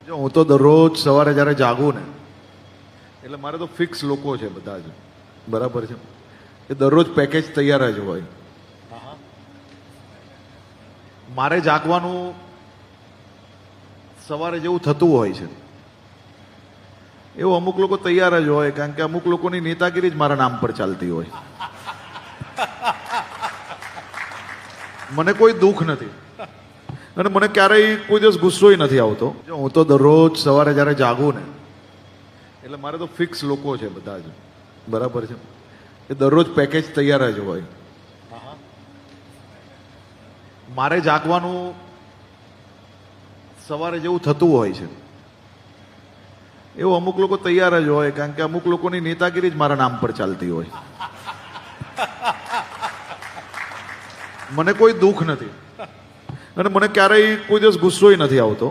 જો હું તો દરરોજ સવારે જ્યારે જાગું ને એટલે મારે તો ફિક્સ લોકો છે બધા જ, બરાબર છે, એ દરરોજ પેકેજ તૈયાર જ હોય. મારે જાગવાનું સવારે જેવું થતું હોય છે એવું અમુક લોકો તૈયાર જ હોય, કારણ કે અમુક લોકોની નેતાગીરી જ મારા નામ પર ચાલતી હોય. મને કોઈ દુઃખ નથી અને મને ક્યારેય કોઈ દિવસ ગુસ્સોય નથી આવતો. જો હું તો દરરોજ સવારે જ્યારે જાગું ને એટલે મારે તો ફિક્સ લોકો છે બધા જ, બરાબર છે, એ દરરોજ પેકેજ તૈયાર જ હોય. મારે જાગવાનું સવારે જેવું થતું હોય છે એવું અમુક લોકો તૈયાર જ હોય, કારણ કે અમુક લોકોની નેતાગીરી જ મારા નામ પર ચાલતી હોય. મને કોઈ દુઃખ નથી અને મને ક્યારેય કોઈ દિવસ ગુસ્સોય નથી આવતો.